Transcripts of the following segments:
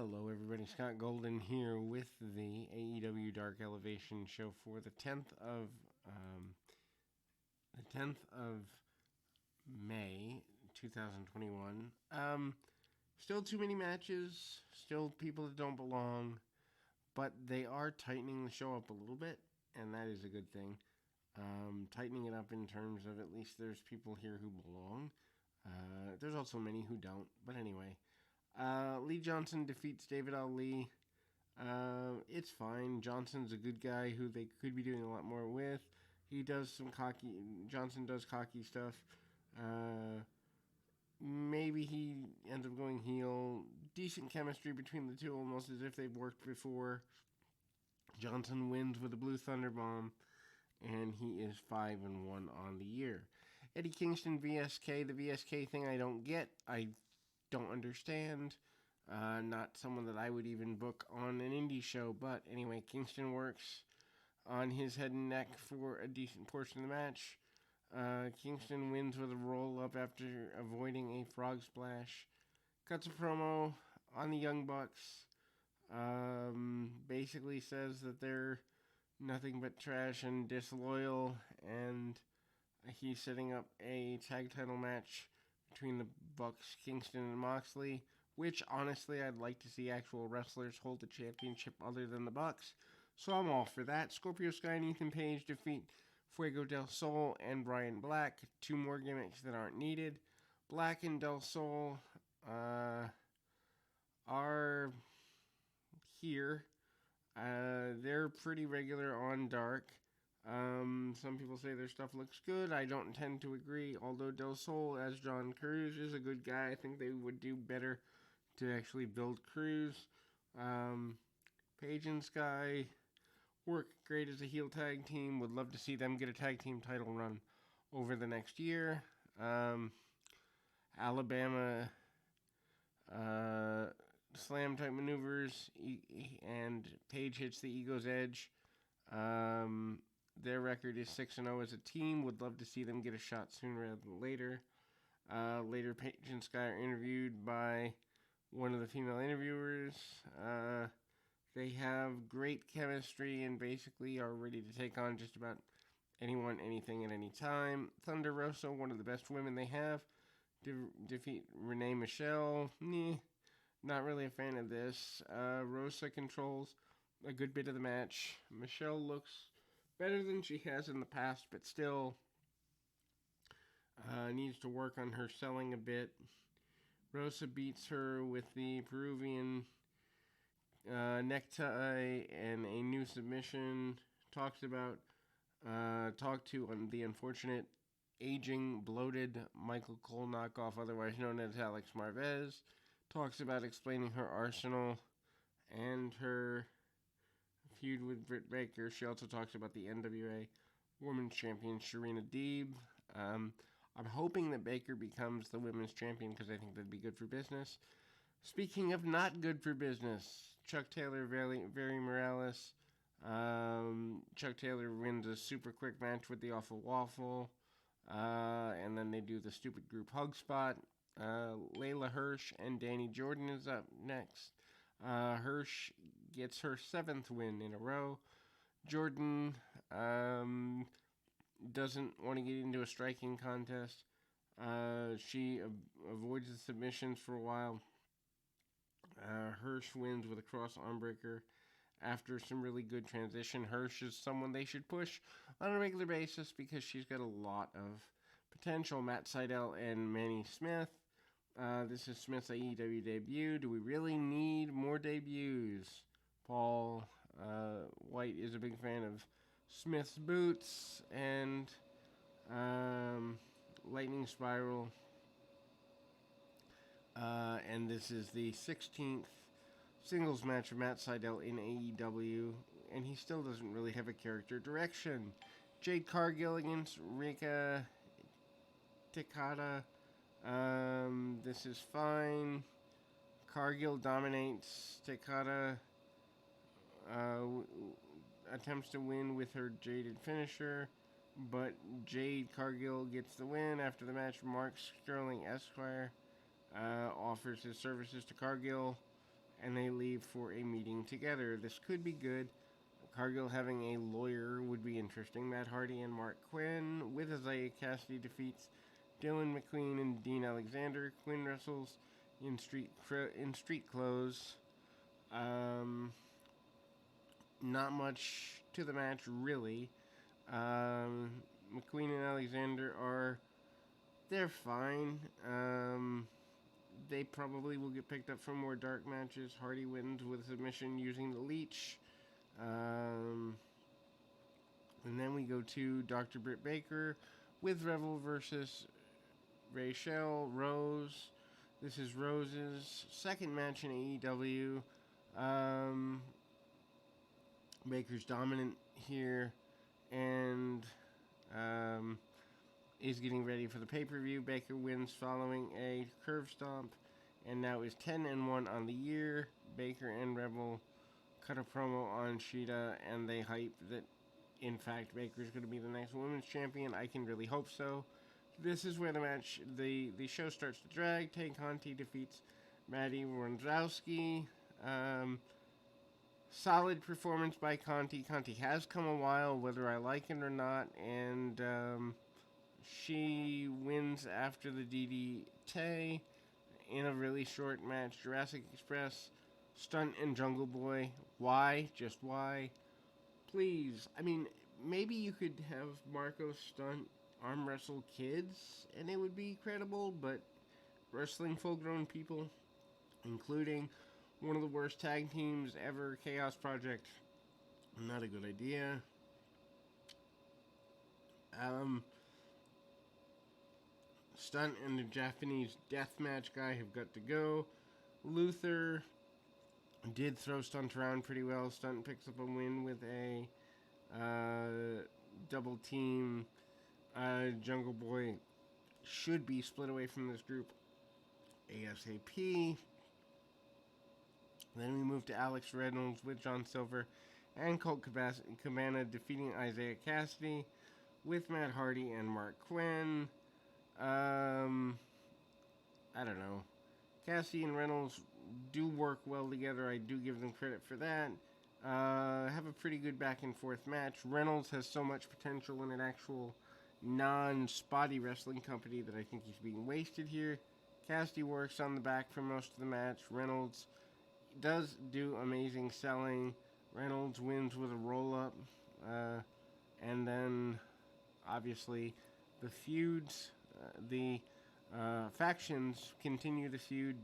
Hello everybody, Scott Golden here with the AEW Dark Elevation show for the 10th of May 2021. Still too many matches, still people that don't belong, but they are tightening the show up a little bit, and that is a good thing. Tightening it up in terms of at least there's people here who belong. There's also many who don't, but anyway. Lee Johnson defeats David Ali. It's fine. Johnson's a good guy who they could be doing a lot more with. Johnson does cocky stuff. Maybe he ends up going heel. Decent chemistry between the two, almost as if they've worked before. Johnson wins with a Blue Thunder Bomb, and he is 5-1 on the year. Eddie Kingston, VSK. The VSK thing I don't get. I don't understand. Not someone that I would even book on an indie show, but anyway, Kingston works on his head and neck for a decent portion of the match. Kingston wins with a roll-up after avoiding a frog splash. Cuts a promo on the Young Bucks. Basically says that they're nothing but trash and disloyal, and he's setting up a tag title match between the Bucks, Kingston, and Moxley, which, honestly, I'd like to see actual wrestlers hold the championship other than the Bucks. So I'm all for that. Scorpio Sky and Ethan Page defeat Fuego del Sol and Brian Black. Two more gimmicks that aren't needed. Black and Del Sol are here. They're pretty regular on Dark. Some people say their stuff looks good. I don't tend to agree. Although Del Sol as John Cruz is a good guy, I think they would do better to actually build Cruz. Page and Sky work great as a heel tag team. Would love to see them get a tag team title run over the next year. Alabama slam type maneuvers, and Page hits the Ego's Edge. Their record is 6-0 as a team. Would love to see them get a shot sooner rather than later. Later, Page and Sky are interviewed by one of the female interviewers. They have great chemistry and basically are ready to take on just about anyone, anything, at any time. Thunder Rosa, one of the best women they have, defeat Renee Michelle. Not really a fan of this. Rosa controls a good bit of the match. Michelle looks better than she has in the past, but still needs to work on her selling a bit. Rosa beats her with the Peruvian necktie and a new submission. Talked to the unfortunate aging, bloated Michael Cole knockoff, otherwise known as Alex Marvez. Talks about explaining her arsenal and her feud with Britt Baker. She also talks about the NWA Women's Champion Sharina Deeb. I'm hoping that Baker becomes the Women's Champion because I think that'd be good for business. Speaking of not good for business, Chuck Taylor, Very Morales. Chuck Taylor wins a super quick match with the Awful Waffle. And then they do the stupid group hug spot. Leila Hirsch and Danny Jordan is up next. Hirsch gets her 7th win in a row. Jordan doesn't want to get into a striking contest. She avoids the submissions for a while. Hirsch wins with a cross armbreaker after some really good transition. Hirsch is someone they should push on a regular basis because she's got a lot of potential. Matt Sydal and Manny Smith. This is Smith's AEW debut. Do we really need more debuts? Paul White is a big fan of Smith's boots and Lightning Spiral. And this is the 16th singles match of Matt Sydal in AEW, and he still doesn't really have a character direction. Jade Cargill against Rika Takata. This is fine. Cargill dominates. Takata attempts to win with her jaded finisher, but Jade Cargill gets the win. After the match, Mark Sterling Esquire offers his services to Cargill, and they leave for a meeting together. This could be good. Cargill having a lawyer would be interesting. Matt Hardy and Mark Quinn with Isaiah Cassidy defeats Dylan Mcqueen and Dean Alexander. Quinn wrestles in street clothes. Not much to the match, really. McQueen and Alexander they're fine. They probably will get picked up for more dark matches. Hardy wins with submission using the leech. And then we go to Dr. Britt Baker with Revel versus Rachelle Rose. This is Rose's second match in AEW. Baker's dominant here and is getting ready for the pay-per-view. Baker wins following a curve stomp and now is 10-1 on the year. Baker and Revel cut a promo on Shida and they hype that, in fact, Baker's going to be the next women's champion. I can really hope so. This is where the show starts to drag. Tayconti defeats Maddie Wonzowski. Solid performance by Conti. Conti has come a while, whether I like it or not, and she wins after the DDT in a really short match. Jurassic Express, Stunt, and Jungle Boy. Why? Just why? Please. I mean, maybe you could have Marco Stunt arm wrestle kids, and it would be credible, but wrestling full-grown people, including one of the worst tag teams ever, Chaos Project, not a good idea. Stunt and the Japanese deathmatch guy have got to go. Luther did throw Stunt around pretty well. Stunt picks up a win with a double team. Jungle Boy should be split away from this group ASAP. Then we move to Alex Reynolds with John Silver and Colt Cabana defeating Isaiah Cassidy with Matt Hardy and Mark Quinn. I don't know. Cassidy and Reynolds do work well together. I do give them credit for that. Have a pretty good back and forth match. Reynolds has so much potential in an actual non-spotty wrestling company that I think he's being wasted here. Cassidy works on the back for most of the match. Reynolds does do amazing selling. Reynolds wins with a roll-up. And then, obviously, the feuds, the factions continue the feud,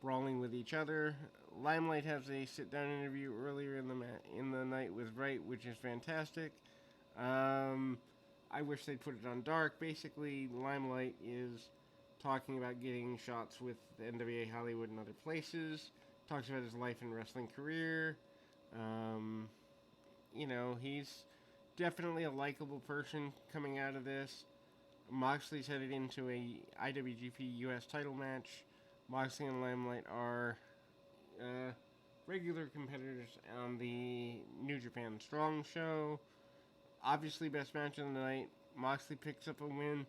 brawling with each other. Limelight has a sit-down interview earlier in the night with Wright, which is fantastic. I wish they'd put it on Dark. Basically, Limelight is talking about getting shots with the NWA Hollywood and other places. Talks about his life and wrestling career. He's definitely a likable person coming out of this. Moxley's headed into a IWGP US title match. Moxley and Limelight are regular competitors on the New Japan Strong show. Obviously, best match of the night. Moxley picks up a win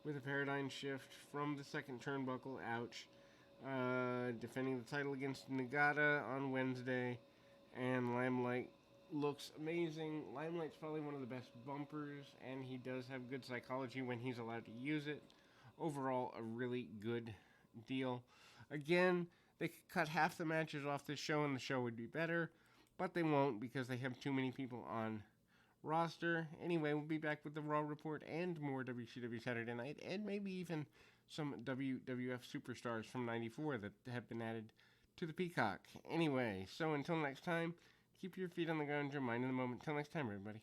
with a paradigm shift from the second turnbuckle. Ouch. Defending the title against Nagata on Wednesday. And Limelight looks amazing. Limelight's probably one of the best bumpers, and he does have good psychology when he's allowed to use it. Overall, a really good deal. Again, they could cut half the matches off this show and the show would be better, but they won't because they have too many people on roster. Anyway, we'll be back with the Raw Report and more WCW Saturday Night, and maybe even some WWF superstars from '94 that have been added to the Peacock. Anyway, so until next time, keep your feet on the ground, your mind in the moment. Until next time, everybody.